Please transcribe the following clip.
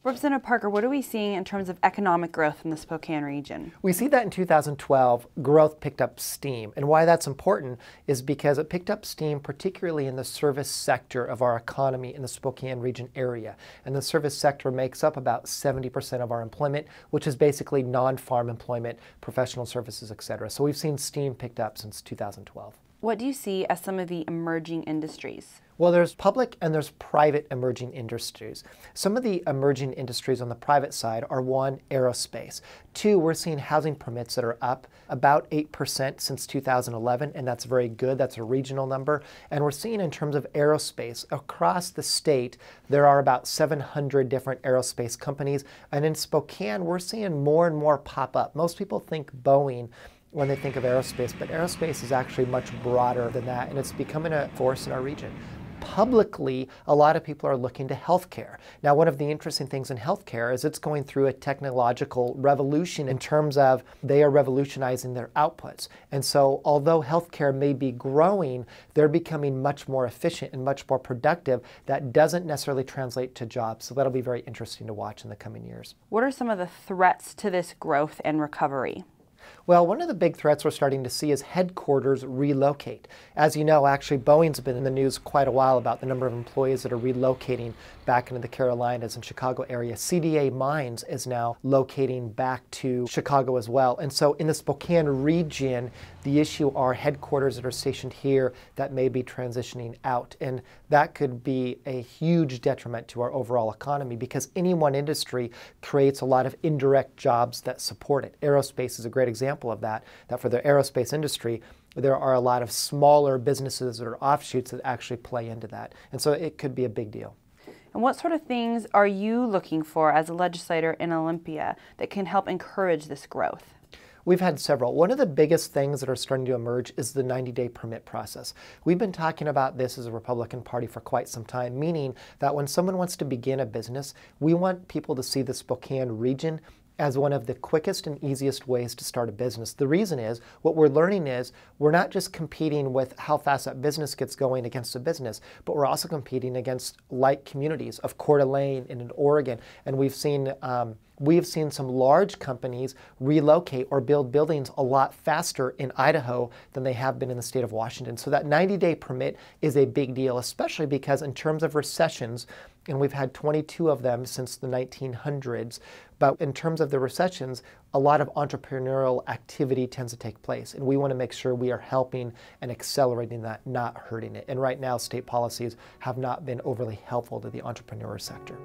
Representative Parker, what are we seeing in terms of economic growth in the Spokane region? We see that in 2012, growth picked up steam. And why that's important is because it picked up steam particularly in the service sector of our economy in the Spokane region area. And the service sector makes up about 70% of our employment, which is basically non-farm employment, professional services, etc. So we've seen steam picked up since 2012. What do you see as some of the emerging industries? Well, there's public and there's private emerging industries. Some of the emerging industries on the private side are one, aerospace. Two, we're seeing housing permits that are up about 8% since 2011, and that's very good. That's a regional number. And we're seeing in terms of aerospace, across the state, there are about 700 different aerospace companies. And in Spokane, we're seeing more and more pop up. Most people think Boeing when they think of aerospace, but aerospace is actually much broader than that, and it's becoming a force in our region. Publicly, a lot of people are looking to healthcare. Now, one of the interesting things in healthcare is it's going through a technological revolution in terms of they are revolutionizing their outputs. And so, although healthcare may be growing, they're becoming much more efficient and much more productive. That doesn't necessarily translate to jobs. So that'll be very interesting to watch in the coming years. What are some of the threats to this growth and recovery? Well, one of the big threats we're starting to see is headquarters relocate. As you know, actually, Boeing's been in the news quite a while about the number of employees that are relocating back into the Carolinas and Chicago area. CDA Mines is now locating back to Chicago as well. And so in the Spokane region, the issue are headquarters that are stationed here that may be transitioning out. And that could be a huge detriment to our overall economy because any one industry creates a lot of indirect jobs that support it. Aerospace is a great example of that for the aerospace industry, there are a lot of smaller businesses that are offshoots that actually play into that. And so it could be a big deal. And what sort of things are you looking for as a legislator in Olympia that can help encourage this growth? We've had several. One of the biggest things that are starting to emerge is the 90-day permit process. We've been talking about this as a Republican Party for quite some time, meaning that when someone wants to begin a business, we want people to see the Spokane region as one of the quickest and easiest ways to start a business. The reason is, what we're learning is, we're not just competing with how fast that business gets going against a business, but we're also competing against like communities of Coeur d'Alene and in Oregon. And we've seen some large companies relocate or build buildings a lot faster in Idaho than they have been in the state of Washington. So that 90-day permit is a big deal, especially because in terms of recessions, and we've had 22 of them since the 1900s, but in terms of the recessions, a lot of entrepreneurial activity tends to take place, and we want to make sure we are helping and accelerating that, not hurting it. And right now, state policies have not been overly helpful to the entrepreneur sector.